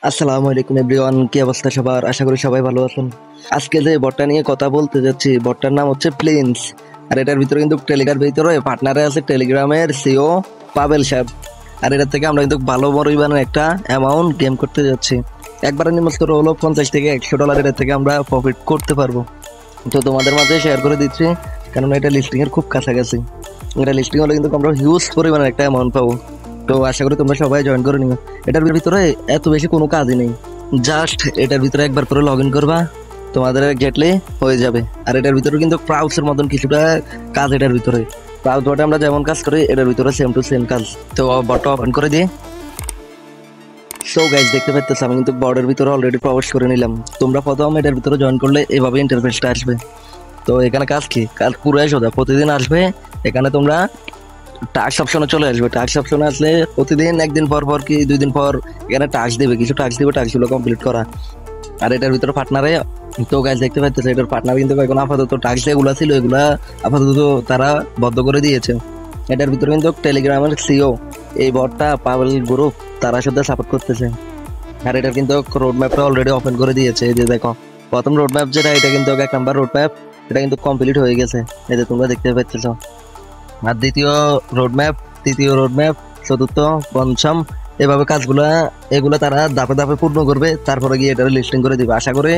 আসসালামু আলাইকুম এভরিওয়ান, কি অবস্থা সবার? আশা করি সবাই ভালো আছেন। আজকে যে বটটা নিয়ে কথা বলতে যাচ্ছি, বটটার নাম হচ্ছে প্লিন্স। আর এটার ভিতরে কিন্তু টেলিগ্রামের ভিতরে পার্টনারে আছে টেলিগ্রামের সিও পাবেল সাহেব। আর এটার থেকে আমরা কিন্তু ভালো পরিমাণে একটা অ্যামাউন্ট গেম করতে যাচ্ছি। একবারে নিম্নস্তর হলো $50 থেকে $100 এটার থেকে আমরা প্রফিট করতে পারবো। তো তোমাদের মাঝে শেয়ার করে দিচ্ছি, কারণ এটা লিস্টিং এর খুব কাছাকাছি। এটা লিস্টিং হলে কিন্তু আমরা হিউজ পরিমাণে একটা অ্যামাউন্ট পাবো। তো আশা করি তোমরা সবাই জয়েন করে নিও। এটার ভিতরে এত বেশি কোনো কাজই নেই, জাস্ট এটার ভিতরে একবার করে লগ ইন করবা, তোমাদের গেটলে হয়ে যাবে। আর এটার ভিতরে কিন্তু ক্রাউডসের মতন কিছুটা কাজ এটার ভিতরে। ক্রাউড বটে আমরা যেমন কাজ করি এটার ভিতরে সেম টু সেম কাজ। তো বটটা ওপেন করে দিয়ে সো গাইজ দেখতে পাচ্ছ আমি কিন্তু বর্ডের ভিতরে অলরেডি প্রবেশ করে নিলাম। তোমরা প্রথম এটার ভিতরে জয়েন করলে এভাবে ইন্টারফেসটা আসবে। তো এখানে কাজ কি, কাজ পুরাই সোজা। প্রতিদিন আসবে এখানে তোমরা টাস্ক অপশনে চলে আসবে। টাস্ক অপশনে আসলে প্রতিদিন একদিন পর পর কি 2 দিন পর এখানে টাস্ক দেবে, কিছু টাস্ক দেবে, টাস্কগুলো কমপ্লিট করা। আর এটার ভিতরে পার্টনারে তো গাইজ দেখতে পাচ্ছ এটার পার্টনার কিন্তু এখন আপাতত টাস্ক যেগুলো ছিল এগুলা আপাতত তারা বন্ধ করে দিয়েছে। এটার ভিতরে কিন্তু টেলিগ্রামের সিও এই বটটা পাবেল গ্রুপ তারা সাথে সাপোর্ট করতেছে। আর এটার কিন্তু রোড ম্যাপটা অলরেডি ওপেন করে দিয়েছে। এই যে দেখো প্রথম রোড ম্যাপ যেটা, এটা কিন্তু 1 নাম্বার রোড ম্যাপ, এটা কিন্তু কমপ্লিট হয়ে গেছে। এই যে তোমরা দেখতে পাচ্ছ। আর দ্বিতীয় রোড ম্যাপ, তৃতীয় রোড ম্যাপ, চতুর্থ, পঞ্চম, এভাবে কাজগুলা এগুলো তারা ধাপে ধাপে পূর্ণ করবে, তারপরে গিয়ে এটার লিস্টিং করে দিবে। আশা করি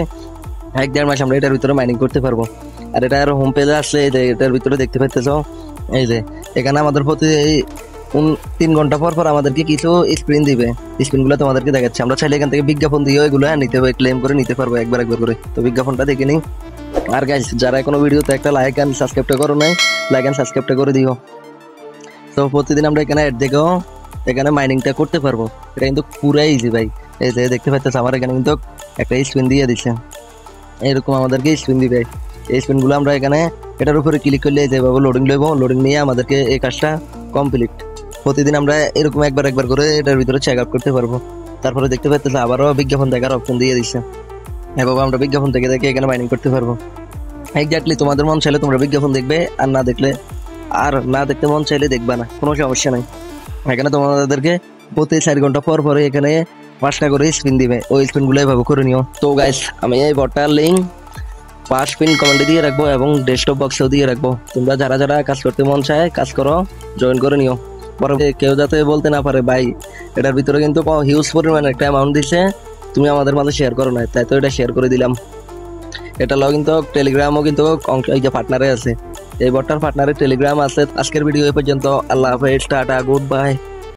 1-1.5 মাস আমরা এটার ভিতরে মাইনিং করতে পারবো। আর এটার হোম পেজে আসলে এই যে এটার ভিতরে দেখতে পাচ্ছ, এই যে এখানে আমাদের প্রতি 3 ঘন্টা পর পর আমাদেরকে কিছু স্ক্রিন দিবে। স্ক্রিনগুলো তোমাদেরকে দেখাচ্ছে। আমরা চাইলে এখান থেকে বিজ্ঞাপন দিয়েও এগুলো নিতে হবে, ক্লেম করে নিতে পারবো একবার করে। তো বিজ্ঞাপনটা দেখে নিই। আর গাইস যারা এখনো ভিডিওতে একটা লাইক এন্ড সাবস্ক্রাইবটা করো নাই, লাইক এন্ড সাবস্ক্রাইবটা করে দিও। তো প্রতিদিন আমরা এখানে অ্যাড দেখেও এখানে মাইনিংটা করতে পারবো। এটা কিন্তু পুরাই ইজি ভাই। এই যে দেখতে পাচ্ছ আমার এখানে কিন্তু একটা স্পিন দিয়ে দিচ্ছে। এরকম আমাদেরকে স্পিন দিবে। এই স্পিনগুলো আমরা এখানে এটার উপরে ক্লিক করলে যেভাবে লোডিং লইব, লোডিং নিয়ে আমাদেরকে এই কাজটা কমপ্লিট। প্রতিদিন আমরা এরকম একবার করে এটার ভিতরে চেক আউট করতে পারবো। তারপরে দেখতে পাচ্ছ আবারও বিজ্ঞাপন দেখার অপশন দিয়ে দিচ্ছে। এভাবে আমরা বিজ্ঞাপন দেখে দেখে এখানে মাইনিং করতে পারবো। এক্স্যাক্টলি তোমাদের মন চাইলে তোমরা বিজ্ঞাপন দেখবে, আর না দেখতে মন চাইলে দেখবা না, কোনো সমস্যা নাই। এখানে তোমাদেরকে প্রতি 4 ঘন্টা পর পরে এখানে 5টা করে স্পিন দিবে। ওই স্পিন গুলো এভাবে করে নিও। তো গাইস আমি এই বটটার লিঙ্ক 5 পিন কমেন্টে দিয়ে রাখবো এবং ডেস্কটপ বক্সেও দিয়ে রাখবো। তোমরা যারা যারা কাজ করতে মন চায় কাজ করো, জয়েন করে নিও। পরে কেউ যাতে বলতে না পারে ভাই এটার ভিতরে কিন্তু হিউজ পরিমাণে একটা অ্যামাউন্ট দিচ্ছে, তুমি আমাদের মাঝে শেয়ার করো না, তাই তো এটা শেয়ার করে দিলাম। এটা লগ কিন্তু টেলিগ্রামও কিন্তু এই যে পার্টনারে আছে, এই বটটার পার্টনারে টেলিগ্রাম আছে। আজকের ভিডিও এই পর্যন্ত। আল্লাহ হাফেজ, টাটা, গুড বাই।